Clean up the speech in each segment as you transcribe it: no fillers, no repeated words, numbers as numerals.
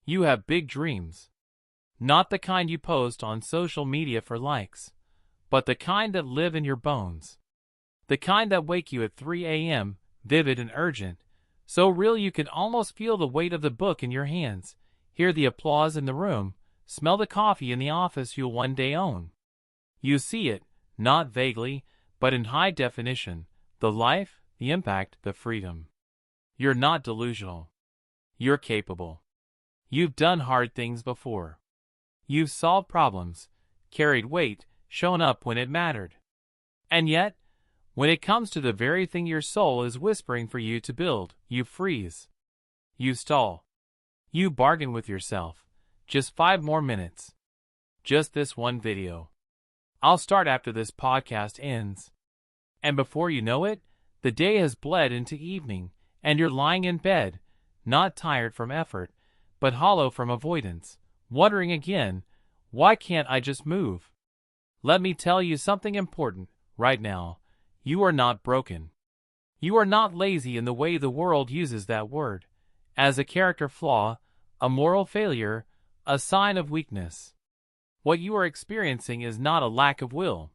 You have big dreams. Not the kind you post on social media for likes, but the kind that live in your bones. The kind that wake you at 3 a.m., vivid and urgent, so real you can almost feel the weight of the book in your hands, hear the applause in the room, smell the coffee in the office you'll one day own. You see it, not vaguely, but in high definition, the life, the impact, the freedom. You're not delusional. You're capable. You've done hard things before. You've solved problems, carried weight, shown up when it mattered. And yet, when it comes to the very thing your soul is whispering for you to build, you freeze. You stall. You bargain with yourself. Just 5 more minutes. Just this one video. I'll start after this podcast ends. And before you know it, the day has bled into evening, and you're lying in bed, not tired from effort, but hollow from avoidance, wondering again, why can't I just move? Let me tell you something important right now. You are not broken. You are not lazy in the way the world uses that word, as a character flaw, a moral failure, a sign of weakness. What you are experiencing is not a lack of will.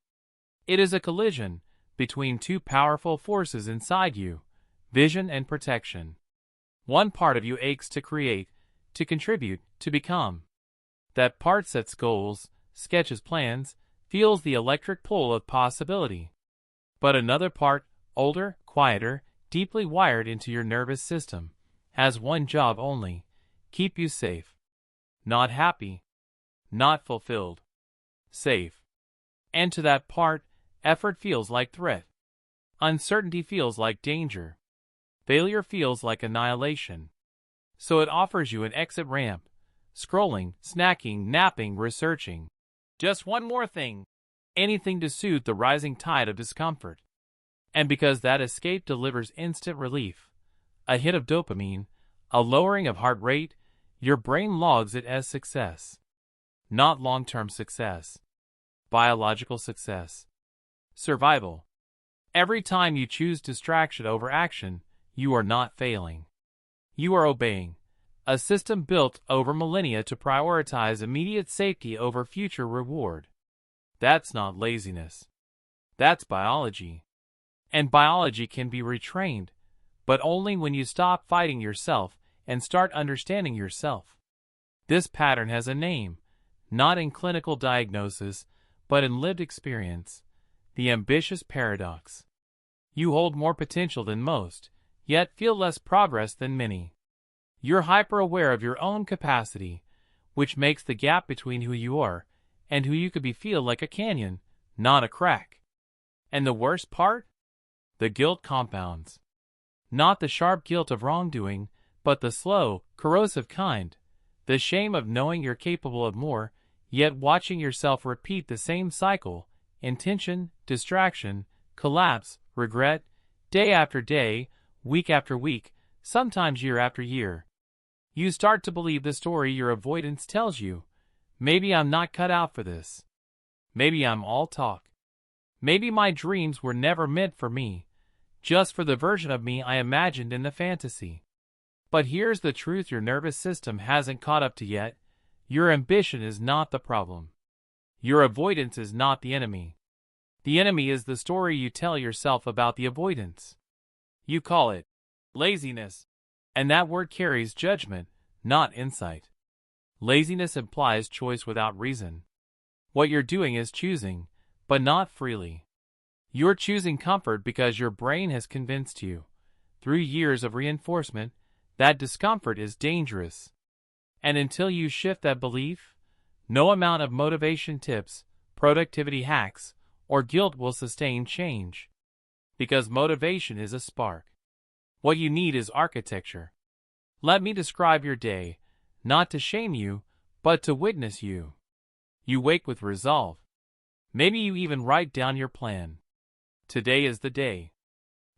It is a collision between two powerful forces inside you, vision and protection. One part of you aches to create, to contribute, to become. That part sets goals, sketches plans, feels the electric pull of possibility. But another part, older, quieter, deeply wired into your nervous system, has one job only: keep you safe. Not happy. Not fulfilled. Safe. And to that part, effort feels like threat. Uncertainty feels like danger. Failure feels like annihilation. So it offers you an exit ramp. Scrolling, snacking, napping, researching. Just one more thing. Anything to soothe the rising tide of discomfort. And because that escape delivers instant relief, a hit of dopamine, a lowering of heart rate, your brain logs it as success. Not long-term success. Biological success. Survival. Every time you choose distraction over action, you are not failing. You are obeying. A system built over millennia to prioritize immediate safety over future reward. That's not laziness. That's biology. And biology can be retrained, but only when you stop fighting yourself and start understanding yourself. This pattern has a name, not in clinical diagnosis, but in lived experience: the ambitious paradox. You hold more potential than most, yet feel less progress than many. You're hyper-aware of your own capacity, which makes the gap between who you are and who you could be feel like a canyon, not a crack. And the worst part? The guilt compounds. Not the sharp guilt of wrongdoing, but the slow, corrosive kind. The shame of knowing you're capable of more, yet watching yourself repeat the same cycle: intention, distraction, collapse, regret, day after day, week after week, sometimes year after year. You start to believe the story your avoidance tells you. Maybe I'm not cut out for this. Maybe I'm all talk. Maybe my dreams were never meant for me, just for the version of me I imagined in the fantasy. But here's the truth your nervous system hasn't caught up to yet. Your ambition is not the problem. Your avoidance is not the enemy. The enemy is the story you tell yourself about the avoidance. You call it laziness, and that word carries judgment, not insight. Laziness implies choice without reason. What you're doing is choosing, but not freely. You're choosing comfort because your brain has convinced you, through years of reinforcement, that discomfort is dangerous. And until you shift that belief, no amount of motivation tips, productivity hacks, or guilt will sustain change. Because motivation is a spark. What you need is architecture. Let me describe your day, not to shame you, but to witness you. You wake with resolve. Maybe you even write down your plan. Today is the day.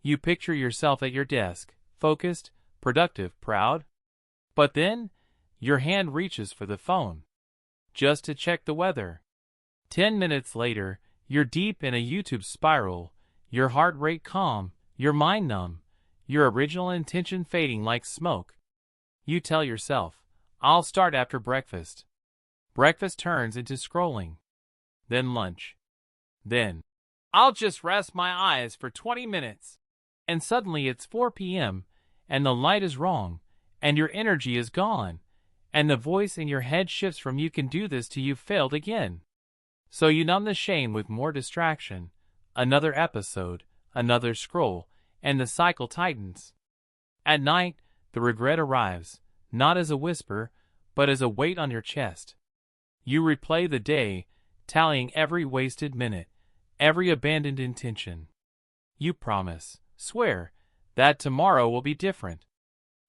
You picture yourself at your desk, focused, productive, proud. But then, your hand reaches for the phone, just to check the weather. 10 minutes later, you're deep in a YouTube spiral, your heart rate calm, your mind numb, your original intention fading like smoke. You tell yourself, I'll start after breakfast. Breakfast turns into scrolling. Then lunch. Then, I'll just rest my eyes for 20 minutes. And suddenly it's 4 p.m., and the light is wrong, and your energy is gone, and the voice in your head shifts from "you can do this" to "you've failed again." So you numb the shame with more distraction, another episode, another scroll, and the cycle tightens. At night, the regret arrives, not as a whisper, but as a weight on your chest. You replay the day, tallying every wasted minute, every abandoned intention. You promise, swear, that tomorrow will be different.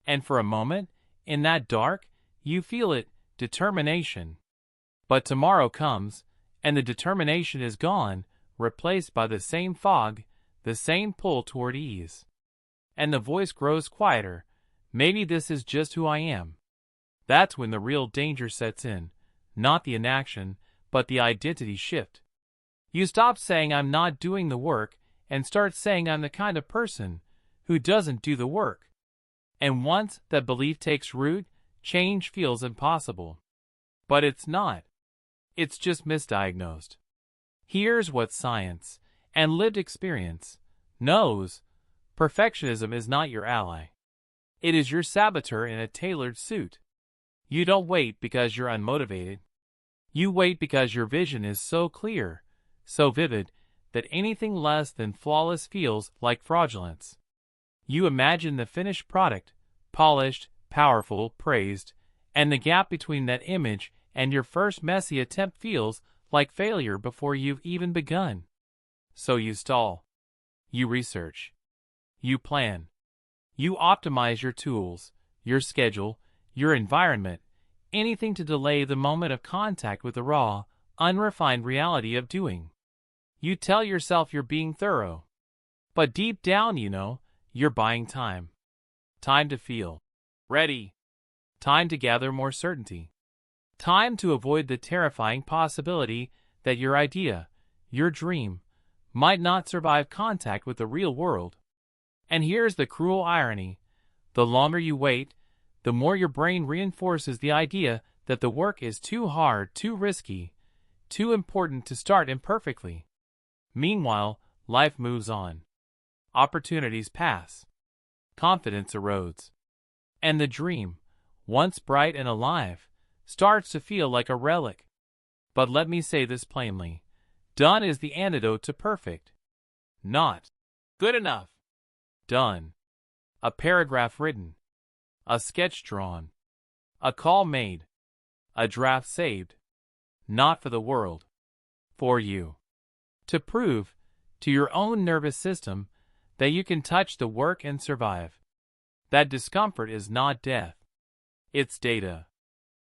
And for a moment, in that dark, you feel it, determination. But tomorrow comes, and the determination is gone, replaced by the same fog, the same pull toward ease. And the voice grows quieter. Maybe this is just who I am. That's when the real danger sets in, not the inaction, but the identity shift. You stop saying "I'm not doing the work" and start saying "I'm the kind of person who doesn't do the work." And once that belief takes root, change feels impossible. But it's not. It's just misdiagnosed. Here's what science and lived experience knows: perfectionism is not your ally. It is your saboteur in a tailored suit. You don't wait because you're unmotivated. You wait because your vision is so clear, so vivid, that anything less than flawless feels like fraudulence. You imagine the finished product, polished, powerful, praised, and the gap between that image and your first messy attempt feels like failure before you've even begun. So you stall. You research. You plan. You optimize your tools, your schedule, your environment, anything to delay the moment of contact with the raw, unrefined reality of doing. You tell yourself you're being thorough. But deep down, you know, you're buying time. Time to feel ready. Time to gather more certainty. Time to avoid the terrifying possibility that your idea, your dream, might not survive contact with the real world. And here's the cruel irony. The longer you wait, the more your brain reinforces the idea that the work is too hard, too risky, too important to start imperfectly. Meanwhile, life moves on. Opportunities pass. Confidence erodes. And the dream, once bright and alive, starts to feel like a relic. But let me say this plainly. Done is the antidote to perfect. Not good enough. Done. A paragraph written. A sketch drawn. A call made. A draft saved. Not for the world. For you. To prove, to your own nervous system, that you can touch the work and survive. That discomfort is not death. It's data.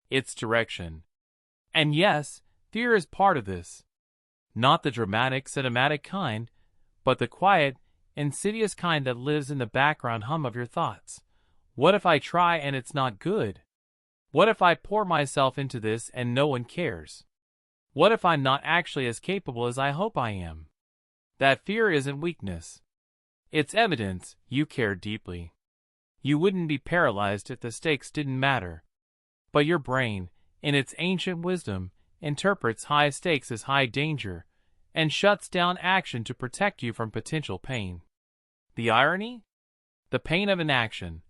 It's direction. And yes, fear is part of this. Not the dramatic, cinematic kind, but the quiet, insidious kind that lives in the background hum of your thoughts. What if I try and it's not good? What if I pour myself into this and no one cares? What if I'm not actually as capable as I hope I am? That fear isn't weakness. It's evidence you care deeply. You wouldn't be paralyzed if the stakes didn't matter. But your brain, in its ancient wisdom, interprets high stakes as high danger and shuts down action to protect you from potential pain. The irony? The pain of inaction,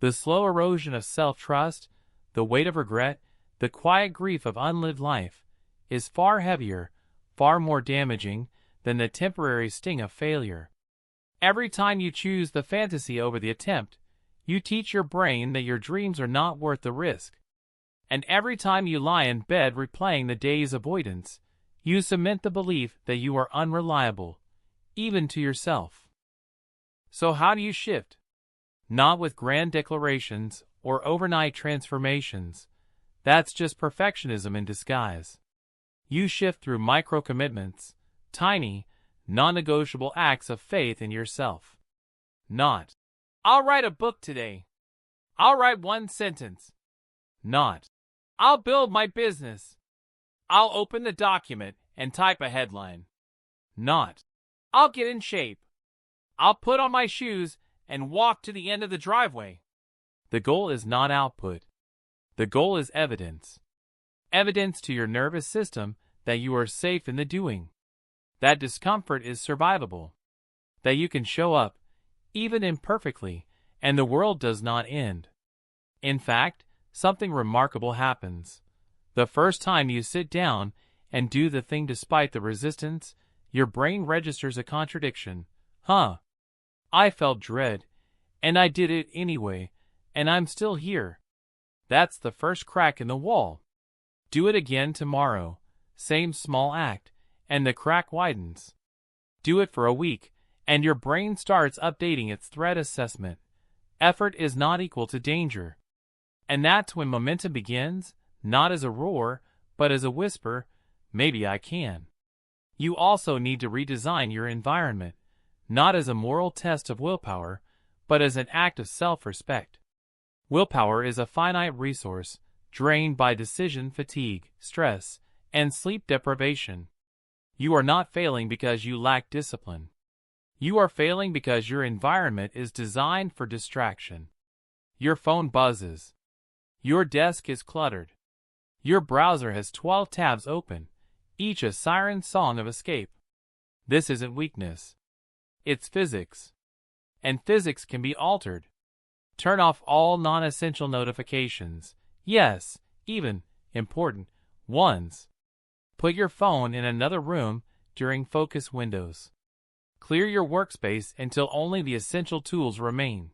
the slow erosion of self-trust, the weight of regret, the quiet grief of unlived life, is far heavier, far more damaging than the temporary sting of failure. Every time you choose the fantasy over the attempt, you teach your brain that your dreams are not worth the risk. And every time you lie in bed replaying the day's avoidance, you cement the belief that you are unreliable, even to yourself. So how do you shift? Not with grand declarations or overnight transformations. That's just perfectionism in disguise. You shift through micro-commitments, tiny, non-negotiable acts of faith in yourself. Not, "I'll write a book today. I'll write one sentence." Not, "I'll build my business. I'll open the document and type a headline." Not, "I'll get in shape. I'll put on my shoes and walk to the end of the driveway." The goal is not output. The goal is evidence. Evidence to your nervous system that you are safe in the doing. That discomfort is survivable. That you can show up, even imperfectly, and the world does not end. In fact, something remarkable happens. The first time you sit down and do the thing despite the resistance, your brain registers a contradiction. I felt dread, and I did it anyway, and I'm still here. That's the first crack in the wall. Do it again tomorrow, same small act, and the crack widens. Do it for a week, and your brain starts updating its threat assessment. Effort is not equal to danger. And that's when momentum begins, not as a roar, but as a whisper, maybe I can. You also need to redesign your environment, not as a moral test of willpower, but as an act of self-respect. Willpower is a finite resource, drained by decision fatigue, stress, and sleep deprivation. You are not failing because you lack discipline. You are failing because your environment is designed for distraction. Your phone buzzes. Your desk is cluttered. Your browser has 12 tabs open, each a siren song of escape. This isn't weakness. It's physics. And physics can be altered. Turn off all non-essential notifications. Yes, even important ones. Put your phone in another room during focus windows. Clear your workspace until only the essential tools remain.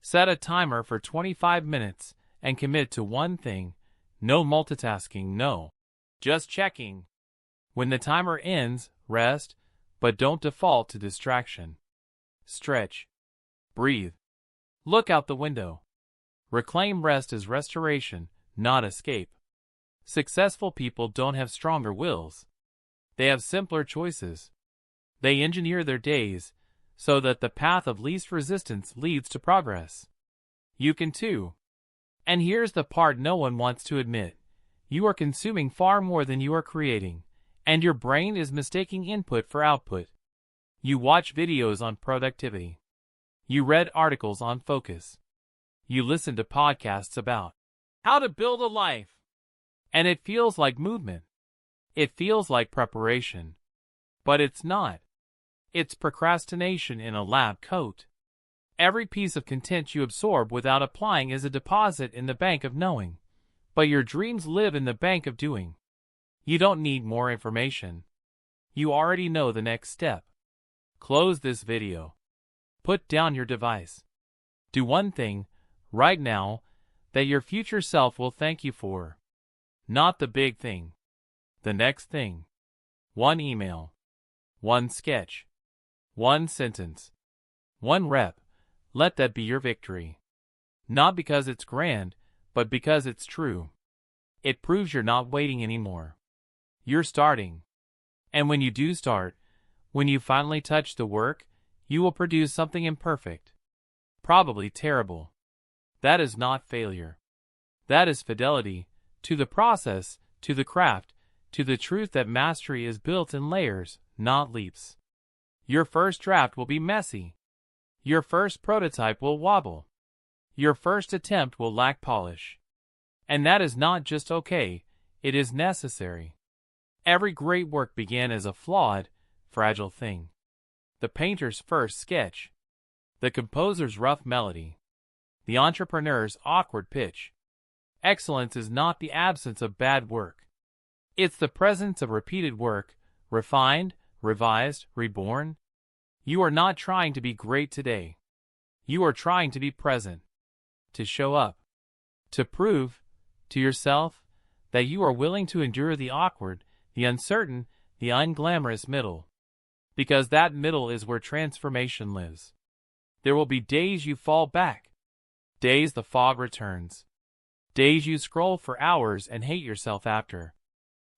Set a timer for 25 minutes and commit to one thing. No multitasking, no. Just checking. When the timer ends, rest, but don't default to distraction. Stretch. Breathe. Look out the window. Reclaim rest as restoration, not escape. Successful people don't have stronger wills. They have simpler choices. They engineer their days so that the path of least resistance leads to progress. You can too. And here's the part no one wants to admit. You are consuming far more than you are creating, and your brain is mistaking input for output. You watch videos on productivity. You read articles on focus. You listen to podcasts about how to build a life. And it feels like movement. It feels like preparation. But it's not. It's procrastination in a lab coat. Every piece of content you absorb without applying is a deposit in the bank of knowing. But your dreams live in the bank of doing. You don't need more information. You already know the next step. Close this video. Put down your device. Do one thing, right now, that your future self will thank you for. Not the big thing. The next thing. One email. One sketch. One sentence. One rep. Let that be your victory. Not because it's grand, but because it's true. It proves you're not waiting anymore. You're starting. And when you do start, when you finally touch the work, you will produce something imperfect. Probably terrible. That is not failure. That is fidelity to the process, to the craft, to the truth that mastery is built in layers, not leaps. Your first draft will be messy. Your first prototype will wobble. Your first attempt will lack polish. And that is not just okay, it is necessary. Every great work began as a flawed, fragile thing. The painter's first sketch. The composer's rough melody. The entrepreneur's awkward pitch. Excellence is not the absence of bad work. It's the presence of repeated work, refined, revised, reborn. You are not trying to be great today. You are trying to be present. To show up. To prove to yourself that you are willing to endure the awkward, the uncertain, the unglamorous middle. Because that middle is where transformation lives. There will be days you fall back. Days the fog returns. Days you scroll for hours and hate yourself after.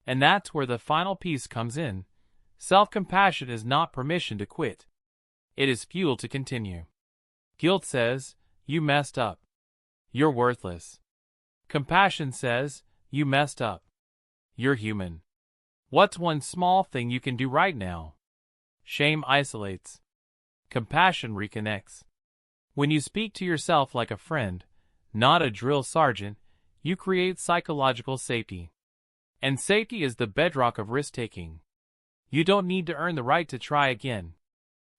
And that's where the final piece comes in. Self-compassion is not permission to quit. It is fuel to continue. Guilt says, you messed up. You're worthless. Compassion says, you messed up. You're human. What's one small thing you can do right now? Shame isolates. Compassion reconnects. When you speak to yourself like a friend, not a drill sergeant, you create psychological safety. And safety is the bedrock of risk-taking. You don't need to earn the right to try again.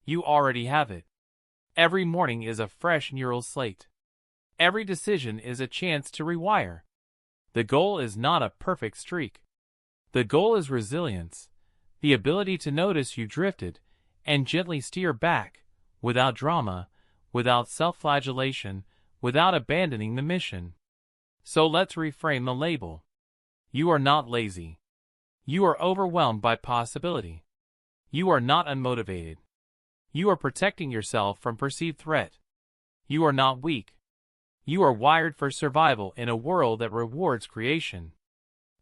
You already have it. Every morning is a fresh neural slate. Every decision is a chance to rewire. The goal is not a perfect streak. The goal is resilience, the ability to notice you drifted and gently steer back, without drama, without self-flagellation, without abandoning the mission. So let's reframe the label. You are not lazy. You are overwhelmed by possibility. You are not unmotivated. You are protecting yourself from perceived threat. You are not weak. You are wired for survival in a world that rewards creation.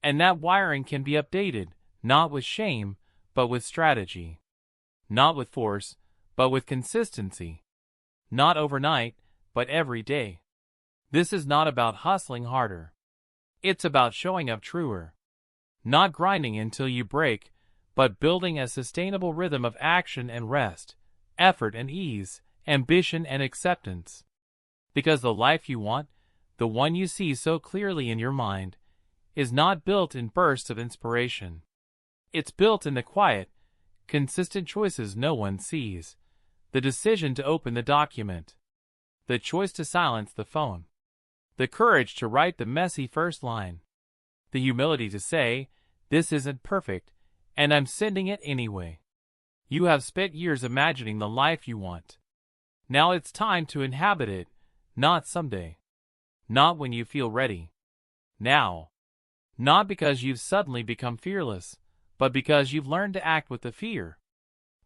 And that wiring can be updated, not with shame, but with strategy. Not with force, but with consistency. Not overnight, but every day. This is not about hustling harder. It's about showing up truer. Not grinding until you break, but building a sustainable rhythm of action and rest, effort and ease, ambition and acceptance. Because the life you want, the one you see so clearly in your mind, is not built in bursts of inspiration. It's built in the quiet, consistent choices no one sees. The decision to open the document. The choice to silence the phone. The courage to write the messy first line. The humility to say, "This isn't perfect, and I'm sending it anyway." You have spent years imagining the life you want. Now it's time to inhabit it, not someday. Not when you feel ready. Now. Not because you've suddenly become fearless, but because you've learned to act with the fear.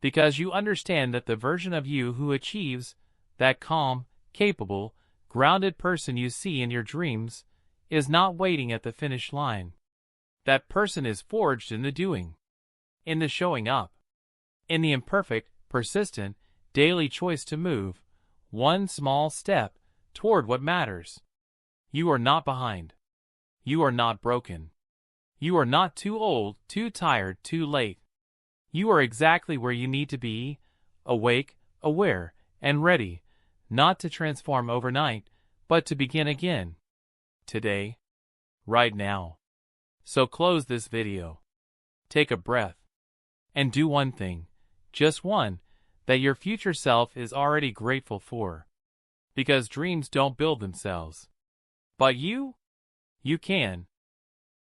Because you understand that the version of you who achieves, that calm, capable, grounded person you see in your dreams, is not waiting at the finish line. That person is forged in the doing. In the showing up. In the imperfect, persistent, daily choice to move, one small step, toward what matters. You are not behind. You are not broken. You are not too old, too tired, too late. You are exactly where you need to be, awake, aware, and ready, not to transform overnight, but to begin again. Today. Right now. So close this video. Take a breath. And do one thing, just one, that your future self is already grateful for. Because dreams don't build themselves. But you can.